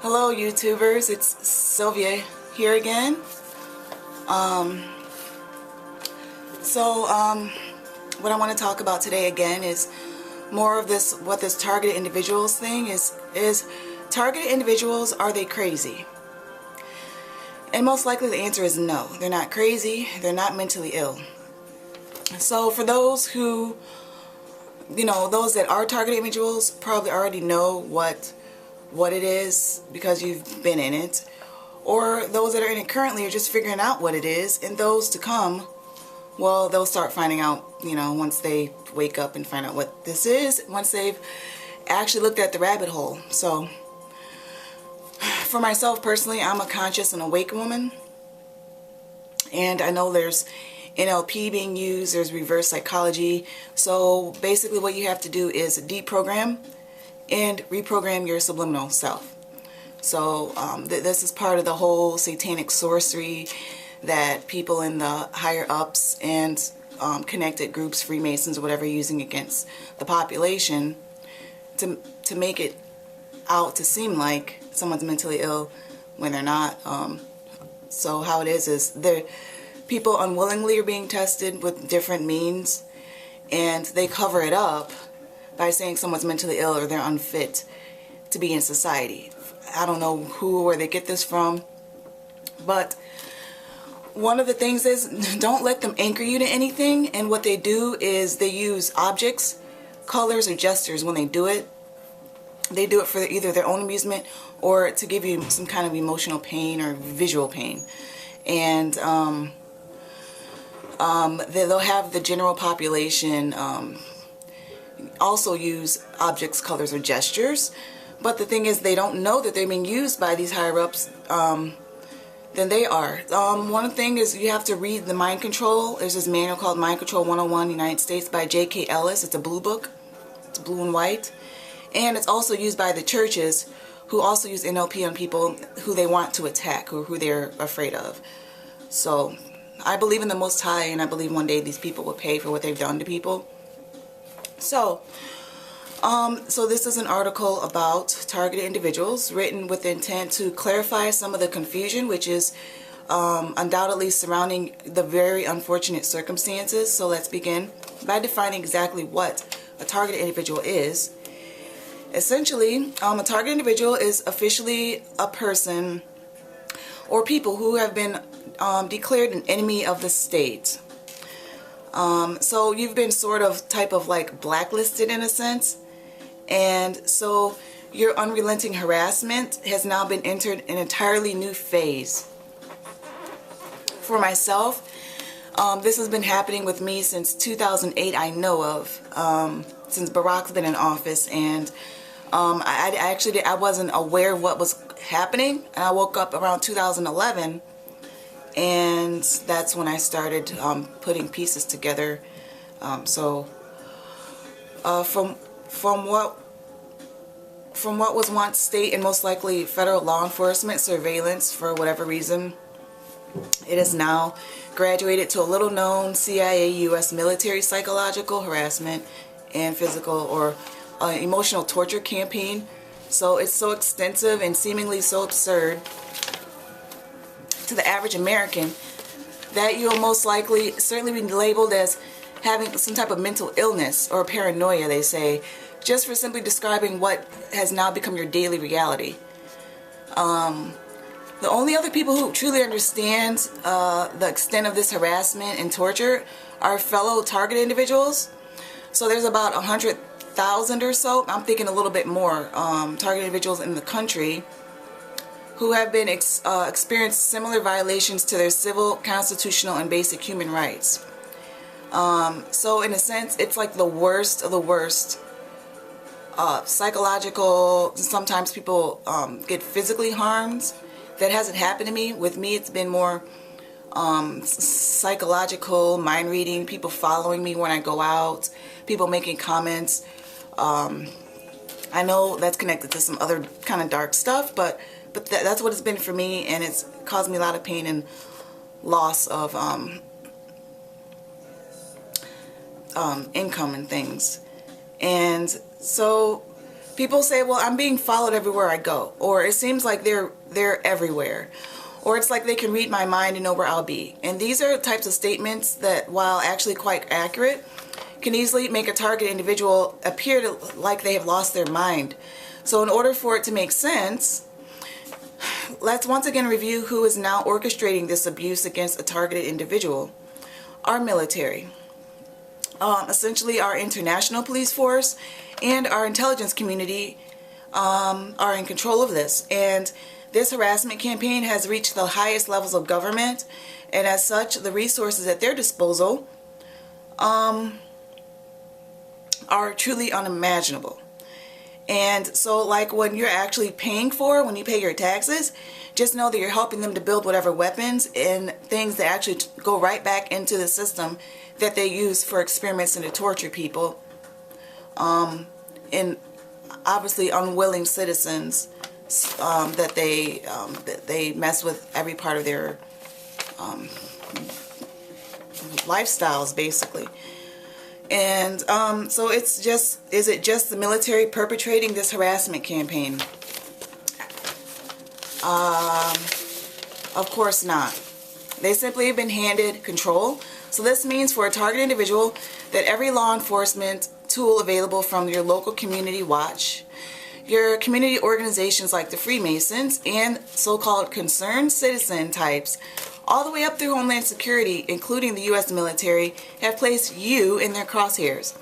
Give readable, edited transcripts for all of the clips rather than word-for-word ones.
Hello YouTubers, it's Sylvia here again. What I want to talk about today again is more of this, what this targeted individuals thing is targeted individuals, are they crazy? And most likely the answer is no. They're not crazy, they're not mentally ill. So for those who, those that are targeted individuals probably already know what it is because you've been in it, or those that are in it currently are just figuring out what it is, and those to come, well, they'll start finding out, once they wake up and find out what this is, once they've actually looked at the rabbit hole. So for myself personally, I'm a conscious and awake woman, and I know there's NLP being used, there's reverse psychology. So basically what you have to do is deprogram and reprogram your subliminal self. So this is part of the whole satanic sorcery that people in the higher ups and connected groups, Freemasons or whatever, are using against the population to make it out to seem like someone's mentally ill when they're not. So how it is the people unwillingly are being tested with different means, and they cover it up by saying someone's mentally ill or they're unfit to be in society. I don't know who or where they get this from, but one of the things is, don't let them anchor you to anything. And what they do is they use objects, colors, or gestures when they do it. They do it for either their own amusement or to give you some kind of emotional pain or visual pain. And they'll have the general population also use objects, colors, or gestures. But the thing is, they don't know that they're being used by these higher ups than they are. One thing is, you have to read the mind control. There's this manual called Mind Control 101 United States by J.K. Ellis. It's a blue book. It's blue and white. And it's also used by the churches, who also use NLP on people who they want to attack or who they're afraid of. So I believe in the Most High, and I believe one day these people will pay for what they've done to people. So this is an article about targeted individuals written with the intent to clarify some of the confusion, which is undoubtedly surrounding the very unfortunate circumstances. So let's begin by defining exactly what a targeted individual is. Essentially, a targeted individual is officially a person or people who have been declared an enemy of the state. So you've been sort of like blacklisted in a sense, and so your unrelenting harassment has now been entered an entirely new phase. For myself, this has been happening with me since 2008, I know of, since Barack's been in office, and I wasn't aware of what was happening, and I woke up around 2011, and that's when I started putting pieces together. From what was once state and most likely federal law enforcement surveillance for whatever reason, it is now graduated to a little known CIA U.S. military psychological harassment and physical or emotional torture campaign. So it's so extensive and seemingly so absurd to the average American that you'll most likely certainly be labeled as having some type of mental illness or paranoia, they say, just for simply describing what has now become your daily reality. The only other people who truly understand the extent of this harassment and torture are fellow targeted individuals. So there's about 100,000 or so, I'm thinking a little bit more, targeted individuals in the country who have been experienced similar violations to their civil, constitutional, and basic human rights. So in a sense, it's like the worst of the worst. Psychological, sometimes people get physically harmed. That hasn't happened to me. With me, it's been more psychological, mind reading, people following me when I go out, people making comments. I know that's connected to some other kind of dark stuff, but that's what it's been for me, and it's caused me a lot of pain and loss of income and things. And so People say, well, I'm being followed everywhere I go, or it seems like they're everywhere, or it's like they can read my mind and know where I'll be. And these are types of statements that, while actually quite accurate, can easily make a target individual appear like they have lost their mind. So in order for it to make sense, let's once again review who is now orchestrating this abuse against a targeted individual. Our military. Essentially our international police force and our intelligence community are in control of this. And this harassment campaign has reached the highest levels of government, and as such, the resources at their disposal are truly unimaginable. And so, like when you're actually paying for, when you pay your taxes, just know that you're helping them to build whatever weapons and things that actually go right back into the system that they use for experiments and to torture people, and obviously unwilling citizens that they mess with every part of their lifestyles, basically. And so it's just, is it just the military perpetrating this harassment campaign? Of course not. They simply have been handed control. So this means for a target individual that every law enforcement tool available from your local community watch, your community organizations like the Freemasons, and so-called concerned citizen types, all the way up through Homeland Security, including the U.S. military, have placed you in their crosshairs.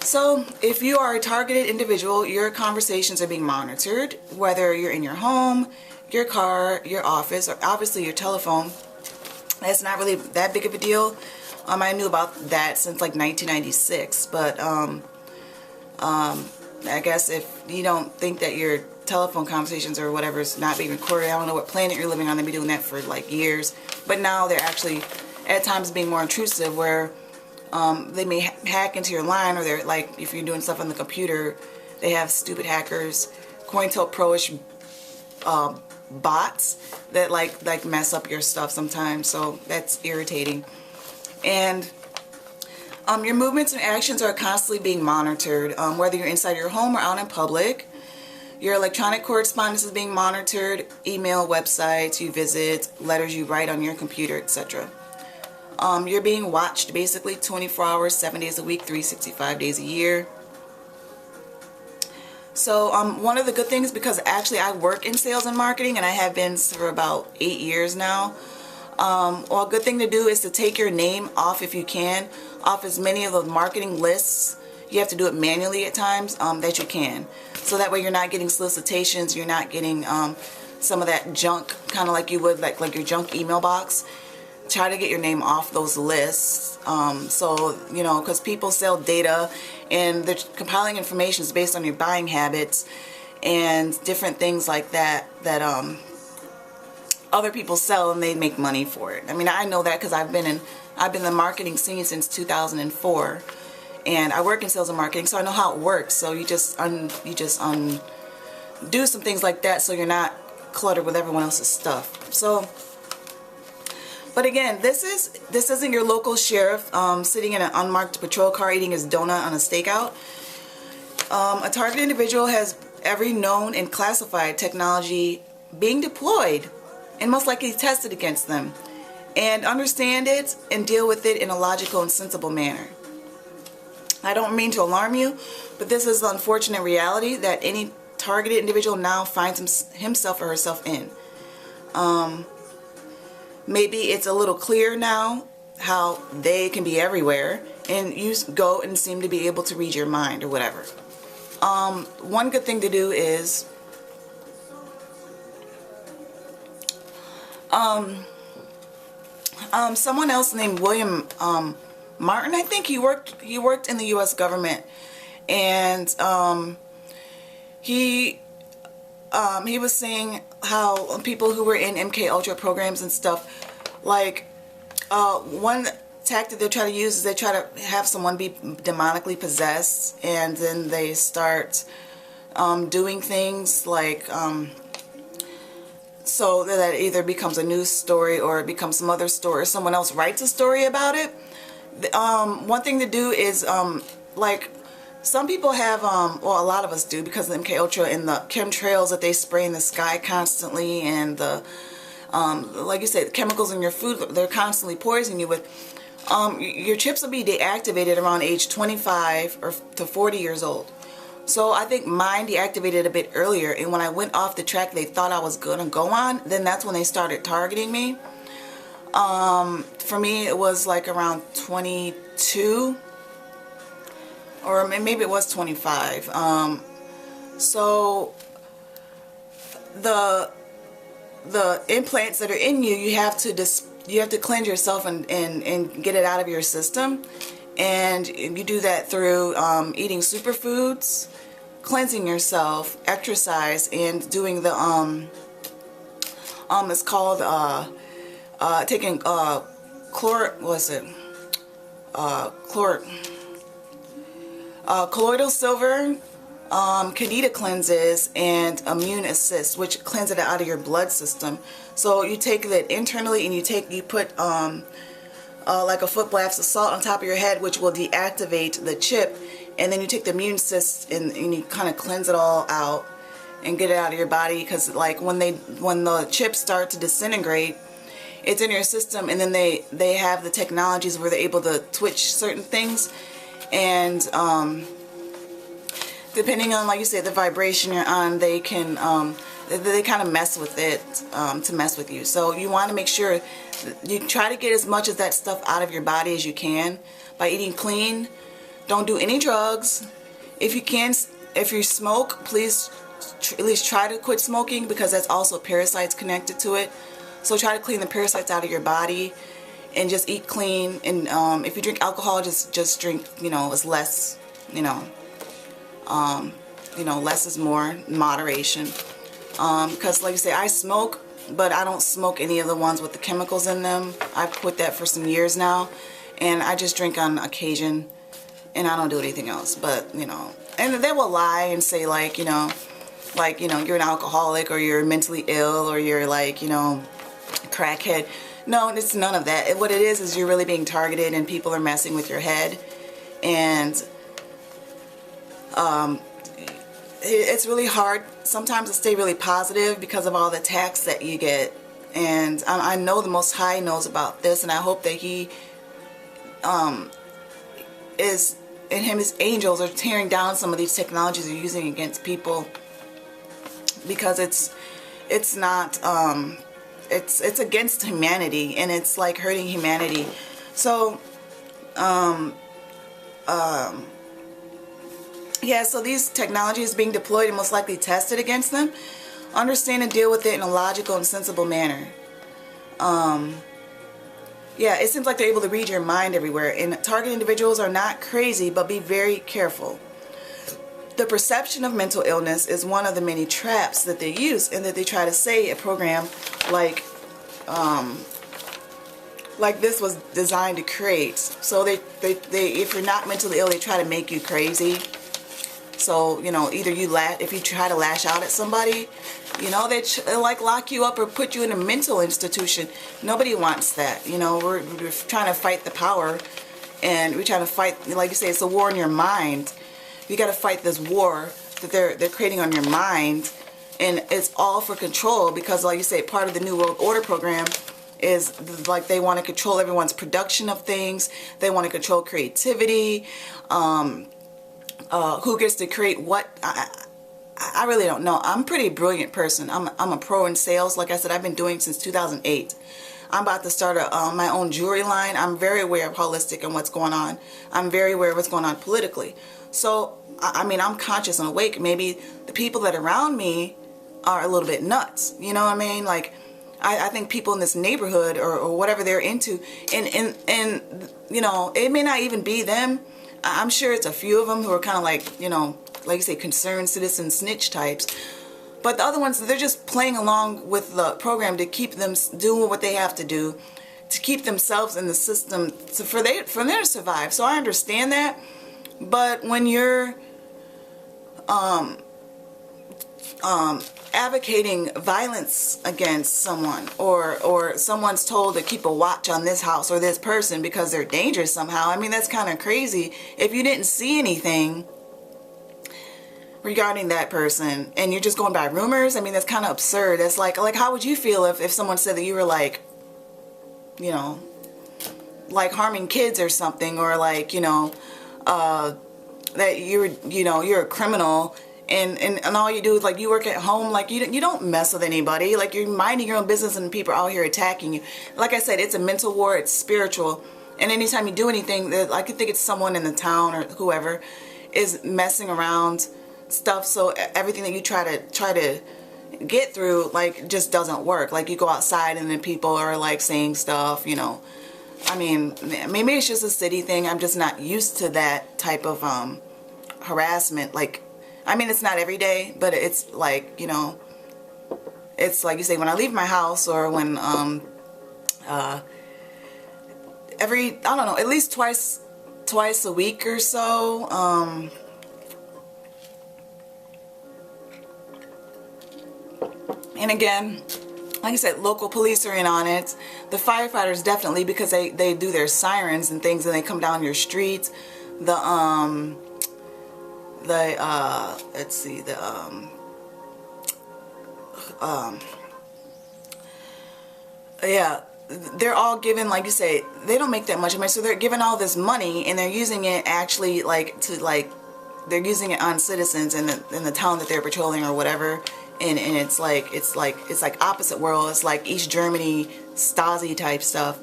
So if you are a targeted individual, your conversations are being monitored, whether you're in your home, your car, your office, or obviously your telephone. That's not really that big of a deal. I knew about that since like 1996, but I guess if you don't think that your telephone conversations or whatever is not being recorded, I don't know what planet you're living on. They've been doing that for like years, but now they're actually at times being more intrusive, where they may hack into your line, or they're like, if you're doing stuff on the computer, they have stupid hackers, COINTELPRO-ish bots that like mess up your stuff sometimes. So that's irritating. And your movements and actions are constantly being monitored, whether you're inside your home or out in public. Your electronic correspondence is being monitored, email, websites you visit, letters you write on your computer, etc. You're being watched basically 24 hours, 7 days a week, 365 days a year. So one of the good things, because actually I work in sales and marketing, and I have been for about 8 years now, well, a good thing to do is to take your name off, if you can, off as many of the marketing lists. You have to do it manually at times, that you can. So that way you're not getting solicitations, you're not getting some of that junk, kind of like you would like your junk email box. Try to get your name off those lists. So, you know, because people sell data, and they're compiling information is based on your buying habits and different things like that, that other people sell, and they make money for it. I mean, I know that because I've been in the marketing scene since 2004, and I work in sales and marketing, so I know how it works. So you just do some things like that, so you're not cluttered with everyone else's stuff. So, but again, this isn't your local sheriff sitting in an unmarked patrol car eating his donut on a stakeout. A targeted individual has every known and classified technology being deployed and most likely tested against them, and understand it and deal with it in a logical and sensible manner. I don't mean to alarm you, but this is the unfortunate reality that any targeted individual now finds himself or herself in. Maybe it's a little clear now how they can be everywhere, and you go and seem to be able to read your mind or whatever. One good thing to do is someone else named William Martin, I think he worked in the U.S. government, and he was saying how people who were in MK Ultra programs and stuff, like one tactic they try to use is they try to have someone be demonically possessed, and then they start doing things like so that it either becomes a news story or it becomes some other story, or someone else writes a story about it. One thing to do is like Some people have, well, a lot of us do, because of the MK Ultra and the chemtrails that they spray in the sky constantly, and the, like you said, the chemicals in your food, they're constantly poisoning you with. Your chips will be deactivated around age 25 or to 40 years old. So I think mine deactivated a bit earlier, and when I went off the track they thought I was going to go on, then that's when they started targeting me. For me it was like around 22. Or maybe it was 25. So the implants that are in you, you have to cleanse yourself and get it out of your system, and you do that through eating superfoods, cleansing yourself, exercise, and doing the it's called taking colloidal silver, Candida cleanses, and immune assist, which cleanse it out of your blood system. So you take that internally, and you put like a foot blast of salt on top of your head, which will deactivate the chip, and then you take the immune assist and you kind of cleanse it all out and get it out of your body, because like when the chips start to disintegrate, it's in your system, and then they have the technologies where they're able to twitch certain things. And depending on, like you said, the vibration you're on, they can they kind of mess with it to mess with you. So you want to make sure you try to get as much of that stuff out of your body as you can by eating clean. Don't do any drugs. If you can, if you smoke, please at least try to quit smoking, because that's also parasites connected to it. So try to clean the parasites out of your body. And just eat clean, and if you drink alcohol, just drink, as less, less is more, moderation. Because like I say, I smoke, but I don't smoke any of the ones with the chemicals in them. I've quit that for some years now, and I just drink on occasion, and I don't do anything else. But and they will lie and say like, you're an alcoholic, or you're mentally ill, or you're like, crackhead. No, it's none of that. What it is you're really being targeted, and people are messing with your head, and it's really hard sometimes to stay really positive because of all the attacks that you get. And I know the Most High knows about this, and I hope that He His angels are tearing down some of these technologies they're using against people, because it's not it's against humanity, and it's like hurting humanity. So yeah, so these technologies being deployed and most likely tested against them, understand and deal with it in a logical and sensible manner. Yeah, it seems like they're able to read your mind everywhere, and target individuals are not crazy, but be very careful. The perception of mental illness is one of the many traps that they use, and that they try to say a program like this was designed to create. So they if you're not mentally ill, they try to make you crazy. So either if you try to lash out at somebody, they like lock you up or put you in a mental institution. Nobody wants that. We're trying to fight the power, and we're trying to fight, like you say, it's a war in your mind. You got to fight this war that they're creating on your mind, and it's all for control, because like you say, part of the New World Order program is like they want to control everyone's production of things. They want to control creativity, who gets to create what. I really don't know. I'm a pretty brilliant person. I'm a pro in sales. Like I said, I've been doing since 2008. I'm about to start my own jewelry line. I'm very aware of holistic and what's going on. I'm very aware of what's going on politically. So, I mean, I'm conscious and awake. Maybe the people that are around me are a little bit nuts. You know what I mean? Like, I think people in this neighborhood or whatever they're into, and it may not even be them. I'm sure it's a few of them who are kind of like, like you say, concerned citizen snitch types. But the other ones, they're just playing along with the program to keep them doing what they have to do to keep themselves in the system for them to survive. So I understand that. But when you're advocating violence against someone, or someone's told to keep a watch on this house or this person because they're dangerous somehow, I mean, that's kind of crazy. If you didn't see anything, regarding that person, and you're just going by rumors. I mean, that's kind of absurd. That's like how would you feel if someone said that you were like, you know, like harming kids or something, or like, you know, that you're, you know, you're a criminal, and all you do is like you work at home, like you don't mess with anybody, like you're minding your own business and people are out here attacking you. Like I said, it's a mental war, it's spiritual, and anytime you do anything, I could think it's someone in the town or whoever is messing around stuff, so everything that you try to get through like just doesn't work. Like you go outside and then people are like saying stuff, you know. I mean, maybe it's just a city thing. I'm just not used to that type of harassment. Like, I mean, it's not every day, but it's like, you know, it's like you say, when I leave my house, or when I don't know, at least twice a week or so. And again, like I said, local police are in on it. The firefighters definitely, because they do their sirens and things, and they come down your streets. Let's see, yeah, they're all given, like you say, they don't make that much money, so they're given all this money and they're using it actually they're using it on citizens in the town that they're patrolling or whatever. And it's like opposite world. It's like East Germany Stasi type stuff.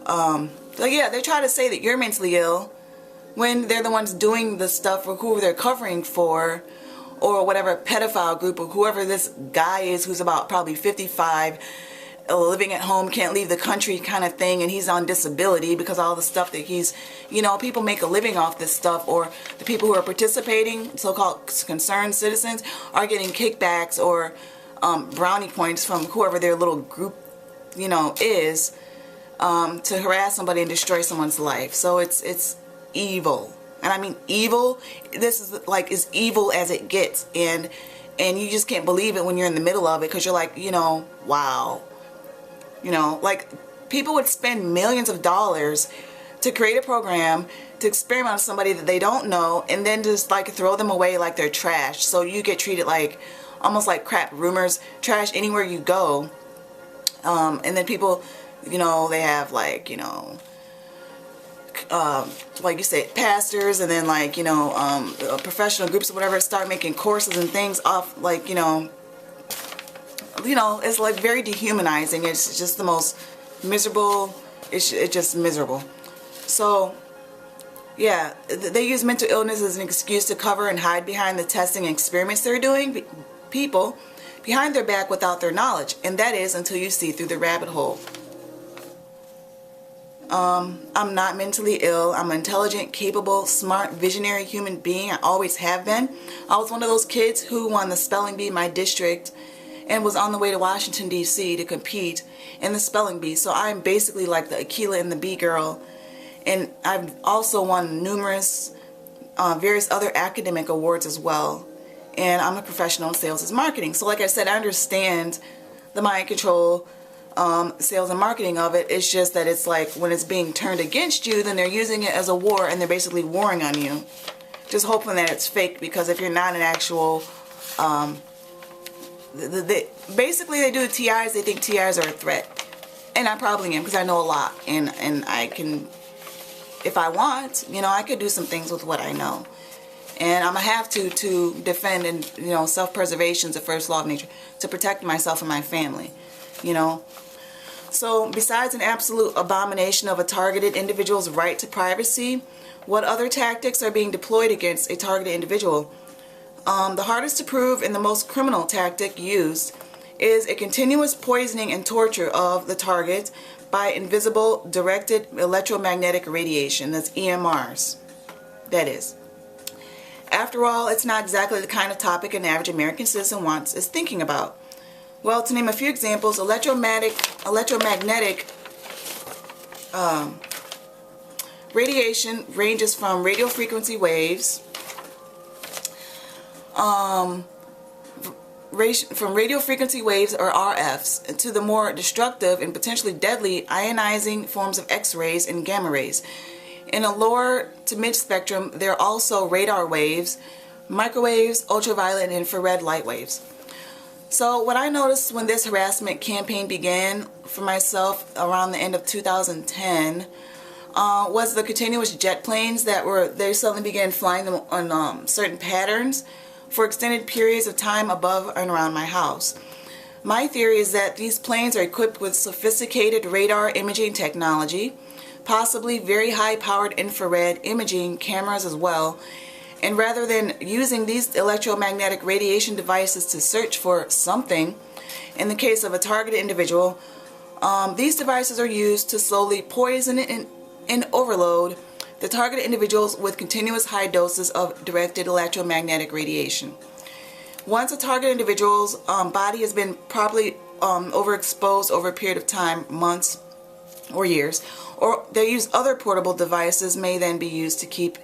Like, yeah, they try to say that you're mentally ill when they're the ones doing the stuff for who they're covering for, or whatever pedophile group, or whoever this guy is who's about probably 55, living at home, can't leave the country kind of thing, and he's on disability because all the stuff that he's, you know, people make a living off this stuff, or the people who are participating, so-called concerned citizens, are getting kickbacks or brownie points from whoever their little group, you know, is, to harass somebody and destroy someone's life. So it's evil. And I mean evil, this is like as evil as it gets, and you just can't believe it when you're in the middle of it, because you're like, you know, wow. You know, like, people would spend millions of dollars to create a program to experiment on somebody that they don't know, and then just like throw them away like they're trash. So you get treated like almost like crap, rumors, trash anywhere you go. And then people, you know, they have like, you know, like you say, pastors, and then like, you know, professional groups or whatever start making courses and things off, like, you know, it's like very dehumanizing. It's just the most miserable. It's just miserable. So, yeah, they use mental illness as an excuse to cover and hide behind the testing and experiments they're doing people behind their back without their knowledge. And that is until you see through the rabbit hole. I'm not mentally ill. I'm an intelligent, capable, smart, visionary human being. I always have been. I was one of those kids who won the spelling bee in my district and was on the way to Washington, D.C. to compete in the spelling bee. So I'm basically like the Aquila and the Bee Girl. And I've also won numerous, various other academic awards as well. And I'm a professional in sales and marketing. So like I said, I understand the mind control, sales and marketing of it. It's just that it's like when it's being turned against you, then they're using it as a war, and they're basically warring on you. Just hoping that it's fake, because if you're not an actual... basically they do the TIs, they think TIs are a threat, and I probably am, because I know a lot, and I can, if I want, you know, I could do some things with what I know, and I'm gonna have to defend, and you know, self-preservation is the first law of nature, to protect myself and my family, you know. So besides an absolute abomination of a targeted individual's right to privacy, what other tactics are being deployed against a targeted individual? The hardest to prove and the most criminal tactic used is a continuous poisoning and torture of the target by invisible directed electromagnetic radiation. That's EMRs. That is. After all, it's not exactly the kind of topic an average American citizen is thinking about. Well, to name a few examples, electromagnetic radiation ranges from radio frequency waves, or RFs, to the more destructive and potentially deadly ionizing forms of X-rays and gamma rays. In a lower to mid spectrum, there are also radar waves microwaves, ultraviolet, and infrared light waves. So what I noticed when this harassment campaign began for myself around the end of 2010 was the continuous jet planes they suddenly began flying them on certain patterns for extended periods of time above and around my house. My theory is that these planes are equipped with sophisticated radar imaging technology, possibly very high-powered infrared imaging cameras as well, and rather than using these electromagnetic radiation devices to search for something, in the case of a targeted individual, these devices are used to slowly poison and overload the targeted individuals with continuous high doses of directed electromagnetic radiation. Once a target individual's body has been properly overexposed over a period of time, months or years, or they use other portable devices may then be used to keep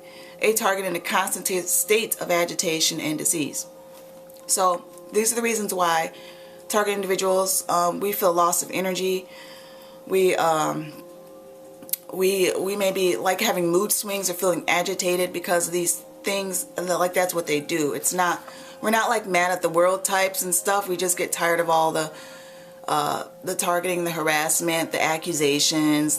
a target in a constant state of agitation and disease. So these are the reasons why target individuals, we feel loss of energy. We may be like having mood swings or feeling agitated because of these things, like that's what they do. We're not like mad at the world types and stuff. We just get tired of all the targeting, the harassment, the accusations,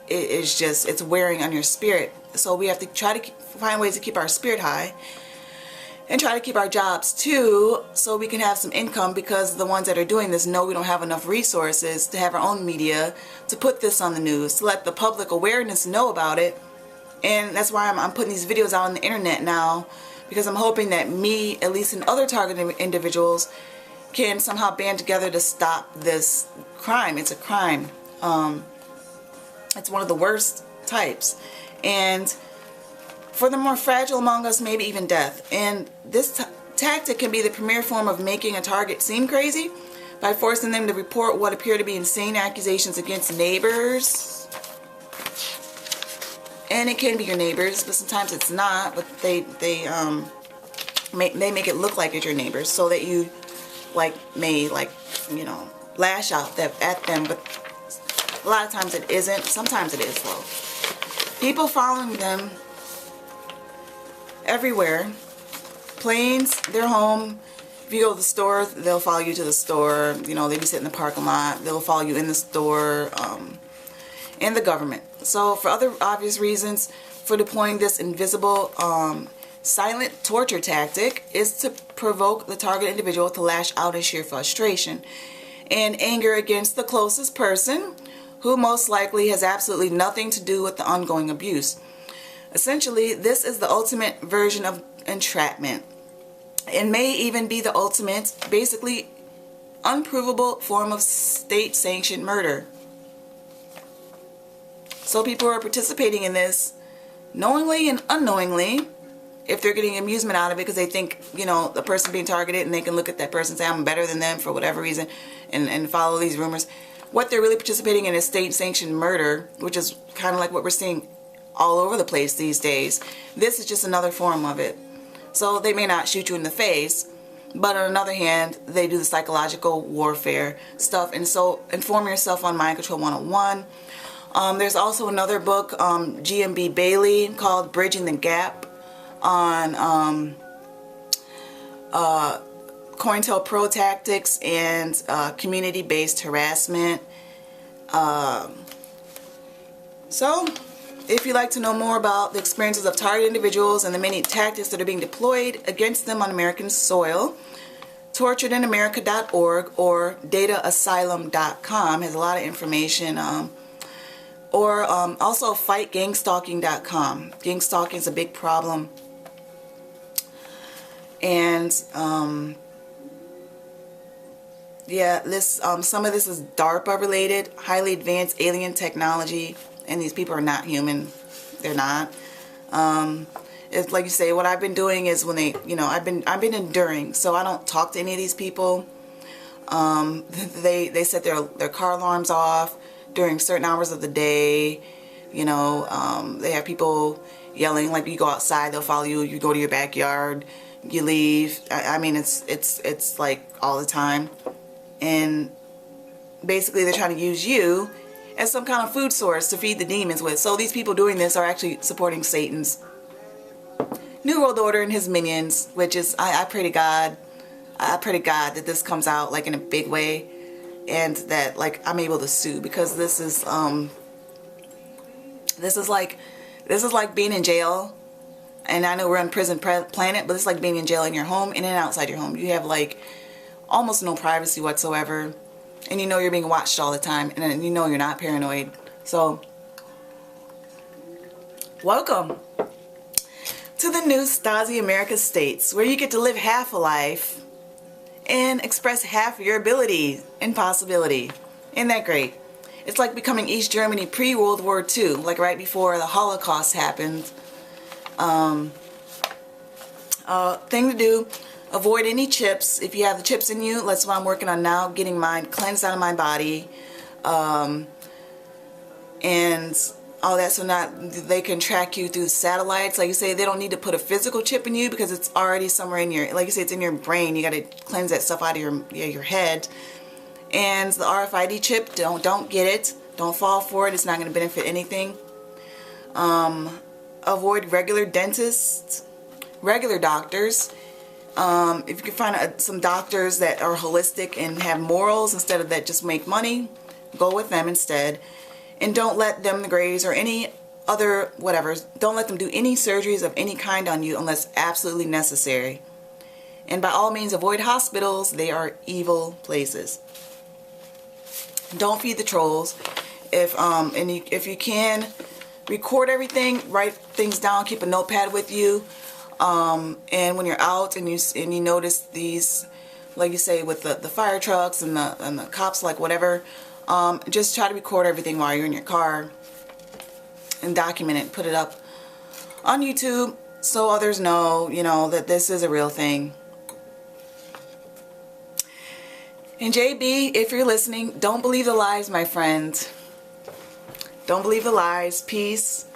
it's wearing on your spirit. So we have to try to find ways to keep our spirit high and try to keep our jobs too, so we can have some income, because the ones that are doing this know we don't have enough resources to have our own media to put this on the news, to let the public awareness know about it. And that's why I'm putting these videos out on the internet now, because I'm hoping that me, at least and other targeted individuals, can somehow band together to stop this crime. It's a crime. It's one of the worst types. And for the more fragile among us, maybe even death. And this tactic can be the premier form of making a target seem crazy by forcing them to report what appear to be insane accusations against neighbors. And it can be your neighbors, but sometimes it's not. But they make it look like it's your neighbors, so that you may lash out at them. But a lot of times it isn't. Sometimes it is though. People following them everywhere. Planes, their home. If you go to the store, they'll follow you to the store. They be sitting in the parking lot. They'll follow you in the store. And the government. So for other obvious reasons for deploying this invisible silent torture tactic is to provoke the target individual to lash out in sheer frustration and anger against the closest person, who most likely has absolutely nothing to do with the ongoing abuse. Essentially, this is the ultimate version of entrapment. It may even be the ultimate, basically unprovable form of state-sanctioned murder. So people are participating in this knowingly and unknowingly, if they're getting amusement out of it because they think, the person being targeted, and they can look at that person and say, I'm better than them for whatever reason, and follow these rumors. What they're really participating in is state-sanctioned murder, which is kind of like what we're seeing all over the place these days. This is just another form of it. So they may not shoot you in the face, but on the other hand, they do the psychological warfare stuff. And so inform yourself on Mind Control 101. There's also another book, GMB Bailey, called Bridging the Gap, on COINTELPRO tactics and community-based harassment. So, if you'd like to know more about the experiences of targeted individuals and the many tactics that are being deployed against them on American soil, torturedinamerica.org or dataasylum.com has a lot of information. Or also fightgangstalking.com. Gang stalking is a big problem. And yeah, this some of this is DARPA related, highly advanced alien technology, and these people are not human. They're not. It's like you say, what I've been doing is when they, I've been enduring, so I don't talk to any of these people. They set their car alarms off during certain hours of the day. They have people yelling, like you go outside, they'll follow you. You go to your backyard, you leave. I mean, it's like all the time. And basically they're trying to use you as some kind of food source to feed the demons with. So these people doing this are actually supporting Satan's New World Order and his minions, which is, I pray to God, that this comes out like in a big way, and that like I'm able to sue, because this is like being in jail. And I know we're on prison planet, but it's like being in jail in your home and then outside your home. You have like almost no privacy whatsoever, and you know you're being watched all the time, and then you know you're not paranoid. So welcome to the new Stasi America States, where you get to live half a life and express half your ability and possibility. Isn't that great? It's like becoming East Germany pre-World War II, like right before the Holocaust happened. Thing to do, avoid any chips. If you have the chips in you, that's what I'm working on now, getting mine cleansed out of my body, and all that, so not they can track you through satellites. Like you say, they don't need to put a physical chip in you because it's already somewhere in your, like you say, it's in your brain. You got to cleanse that stuff out of your head. And the RFID chip, don't get it. Don't fall for it. It's not going to benefit anything. Avoid regular dentists, regular doctors. If you can find some doctors that are holistic and have morals instead of that just make money, go with them instead. And don't let them, the Greys or any other whatever, don't let them do any surgeries of any kind on you unless absolutely necessary. And by all means, avoid hospitals. They are evil places. Don't feed the trolls. If you can, record everything, write things down, keep a notepad with you, and when you're out and you notice these, like you say, with the fire trucks and the cops, like whatever, just try to record everything while you're in your car and document it, put it up on YouTube so others know, that this is a real thing. And JB, if you're listening, don't believe the lies, my friend. Don't believe the lies. Peace.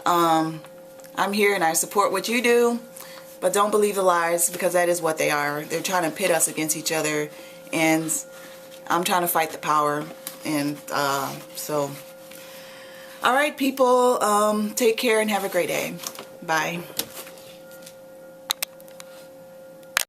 I'm here and I support what you do, but don't believe the lies, because that is what they are. They're trying to pit us against each other, and I'm trying to fight the power. And so, all right, people, take care and have a great day. Bye.